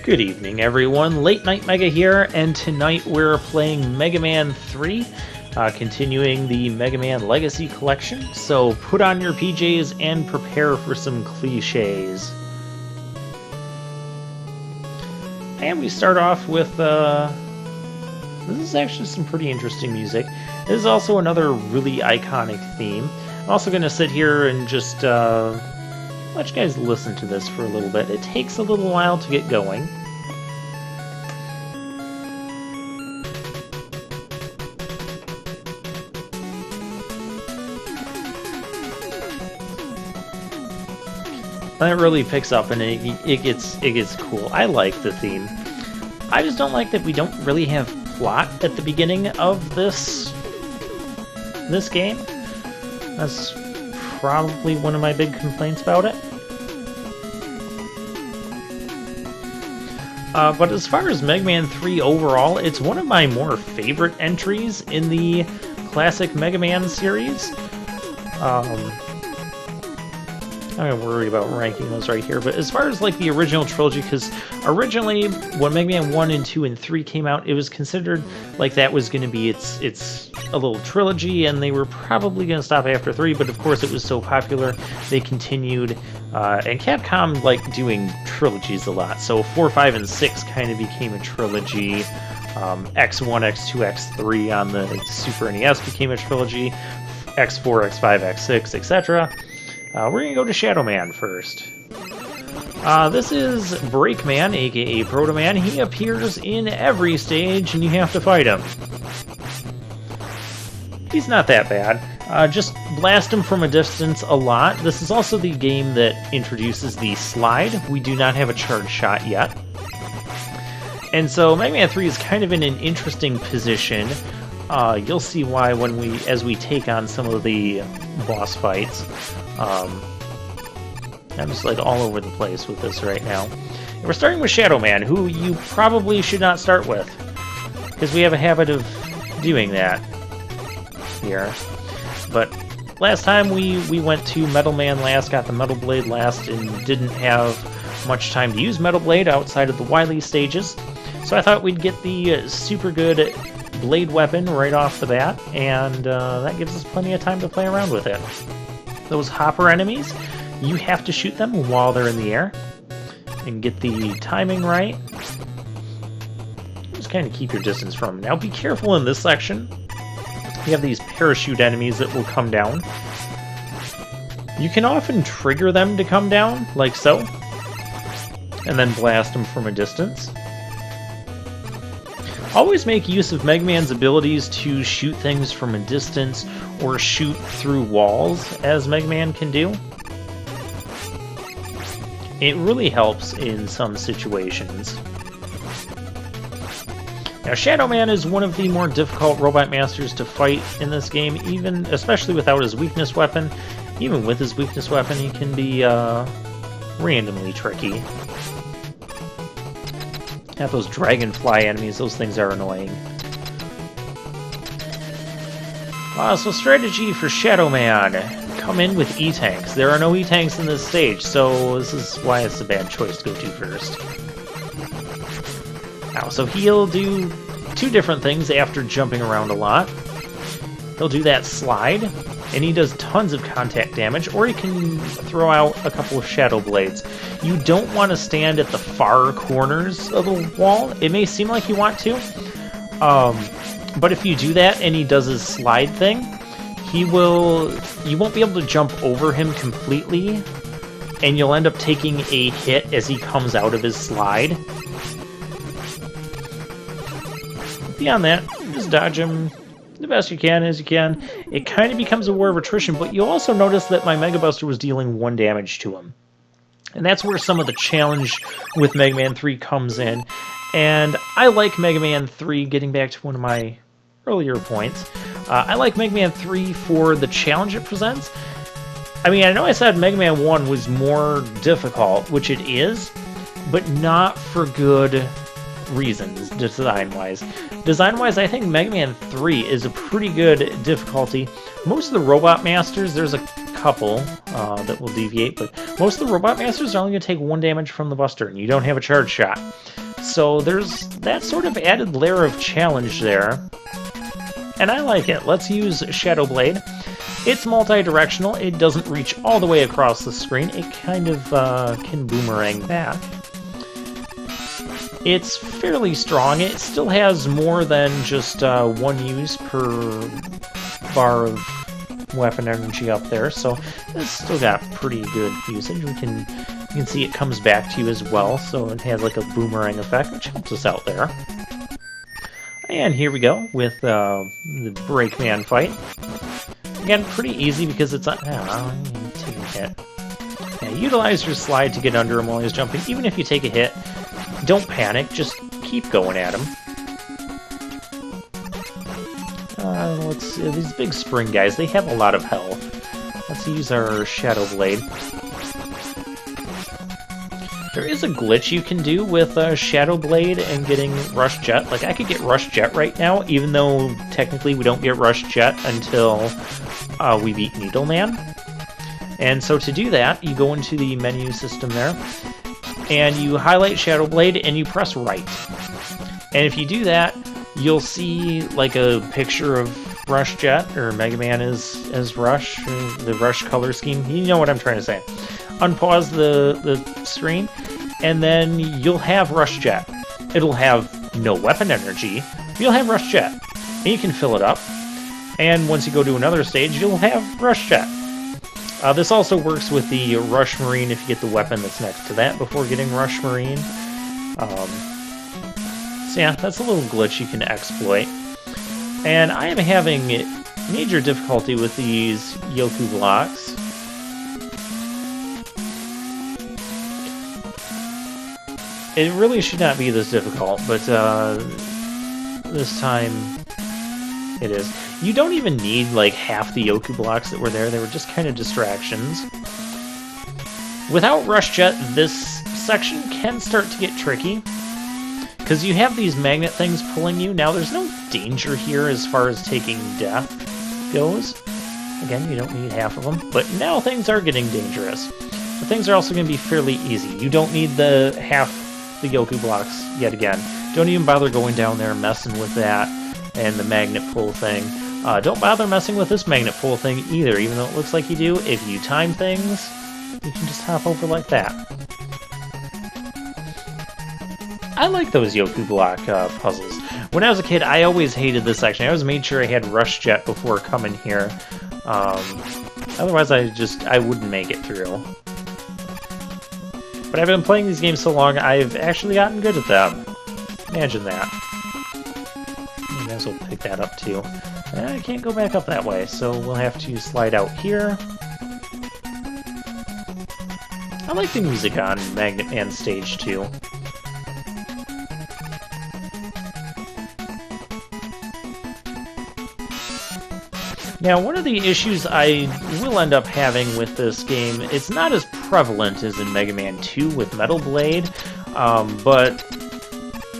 Good evening, everyone. Late Night Mega here, and tonight we're playing Mega Man 3, continuing the Mega Man Legacy Collection. So put on your PJs and prepare for some cliches. And we start off with, this is actually some pretty interesting music. This is also another really iconic theme. I'm also going to sit here and just let you guys listen to this for a little bit. It takes a little while to get going. And it really picks up and it gets cool. I like the theme. I just don't like that we don't really have plot at the beginning of this game. That's probably one of my big complaints about it. But as far as Mega Man 3 overall, it's one of my more favorite entries in the classic Mega Man series. I'm not worried about ranking those right here, but as far as like the original trilogy, because originally when Mega Man 1 and 2 and 3 came out, it was considered like that was going to be its a little trilogy, and they were probably going to stop after 3, but of course it was so popular, they continued, and Capcom liked doing trilogies a lot, so 4, 5, and 6 kind of became a trilogy. X1, X2, X3 on the Super NES became a trilogy, X4, X5, X6, etc. We're going to go to Shadow Man first. This is Breakman, aka Proto Man. He appears in every stage, and you have to fight him. He's not that bad. Just blast him from a distance a lot. This is also the game that introduces the slide. We do not have a charge shot yet. And so Mega Man 3 is kind of in an interesting position. You'll see why as we take on some of the boss fights. I'm just like all over the place with this right now. And we're starting with Shadow Man, who you probably should not start with, because we have a habit of doing that here. But last time we went to Metal Man last, got the Metal Blade last, and didn't have much time to use Metal Blade outside of the Wily stages. So I thought we'd get the super good Blade weapon right off the bat, and that gives us plenty of time to play around with it. Those hopper enemies, you have to shoot them while they're in the air and get the timing right. Just kind of keep your distance from them. Now be careful in this section. You have these parachute enemies that will come down. You can often trigger them to come down, like so, and then blast them from a distance. Always make use of Mega Man's abilities to shoot things from a distance or shoot through walls, as Mega Man can do. It really helps in some situations. Now, Shadow Man is one of the more difficult Robot Masters to fight in this game, especially without his weakness weapon. Even with his weakness weapon, he can be randomly tricky. Have those dragonfly enemies, those things are annoying. So strategy for Shadow Man. Come in with E-Tanks. There are no E-Tanks in this stage, so this is why it's a bad choice to go to first. Now, so he'll do two different things after jumping around a lot. He'll do that slide, and he does tons of contact damage, or he can throw out a couple of Shadow Blades. You don't want to stand at the far corners of the wall. It may seem like you want to, but if you do that and he does his slide thing, you won't be able to jump over him completely, and you'll end up taking a hit as he comes out of his slide. Beyond that, just dodge him the best you can as you can. It kind of becomes a war of attrition, but you'll also notice that my Mega Buster was dealing 1 damage to him. And that's where some of the challenge with Mega Man 3 comes in. And I like Mega Man 3, getting back to one of my earlier points. I like Mega Man 3 for the challenge it presents. I mean, I know I said Mega Man 1 was more difficult, which it is, but not for good reasons, design-wise. Design-wise, I think Mega Man 3 is a pretty good difficulty. Most of the Robot Masters, there's a couple that will deviate, but most of the Robot Masters are only going to take 1 damage from the Buster, and you don't have a charge shot. So there's that sort of added layer of challenge there. And I like it. Let's use Shadow Blade. It's multi-directional. It doesn't reach all the way across the screen. It kind of can boomerang back. It's fairly strong. It still has more than just 1 use per bar of weapon energy up there, so it's still got pretty good usage. You can see it comes back to you as well, so it has like a boomerang effect, which helps us out there. And here we go with the Breakman fight. Again, pretty easy because it's on... take a hit. Yeah, utilize your slide to get under him while he's jumping. Even if you take a hit, don't panic, just keep going at him. These big spring guys, they have a lot of health. Let's use our Shadow Blade. There is a glitch you can do with Shadow Blade and getting Rush Jet. Like, I could get Rush Jet right now, even though technically we don't get Rush Jet until we beat Needleman. And so to do that, you go into the menu system there, and you highlight Shadow Blade, and you press right. And if you do that, you'll see like a picture of Rush Jet, or Mega Man as Rush, the Rush color scheme. You know what I'm trying to say. Unpause the screen, and then you'll have Rush Jet. It'll have no weapon energy, but you'll have Rush Jet. And you can fill it up, and once you go to another stage, you'll have Rush Jet. This also works with the Rush Marine if you get the weapon that's next to that before getting Rush Marine. So yeah, that's a little glitch you can exploit. And I am having major difficulty with these Yoku blocks. It really should not be this difficult, but this time it is. You don't even need like half the Yoku blocks that were there. They were just kind of distractions. Without Rush Jet, this section can start to get tricky, because you have these magnet things pulling you. Now, there's no danger here as far as taking death goes. Again, you don't need half of them, but now things are getting dangerous. But things are also going to be fairly easy. You don't need the half the Yoku blocks yet again. Don't even bother going down there and messing with that and the magnet pull thing. Don't bother messing with this magnet pull thing either, even though it looks like you do. If you time things, you can just hop over like that. I like those Yoku block puzzles. When I was a kid, I always hated this section. I always made sure I had Rush Jet before coming here. Otherwise, I wouldn't make it through. But I've been playing these games so long, I've actually gotten good at them. Imagine that. Maybe I as well pick that up too. I can't go back up that way, so we'll have to slide out here. I like the music on Magnet Man Stage 2. Now, one of the issues I will end up having with this game, it's not as prevalent as in Mega Man 2 with Metal Blade, but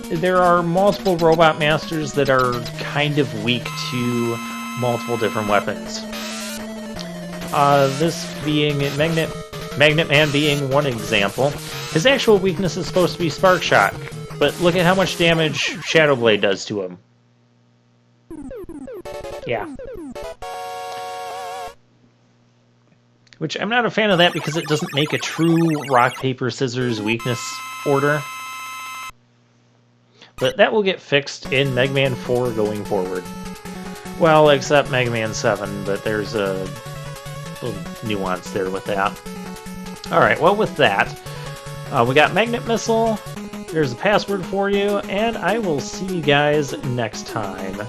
there are multiple Robot Masters that are kind of weak to multiple different weapons. This being Magnet Man being one example. His actual weakness is supposed to be Spark Shock, but look at how much damage Shadow Blade does to him. Yeah. Which I'm not a fan of that because it doesn't make a true rock, paper, scissors weakness order. But that will get fixed in Mega Man 4 going forward. Well, except Mega Man 7, but there's a little nuance there with that. Alright, well with that, we got Magnet Missile, there's a password for you, and I will see you guys next time.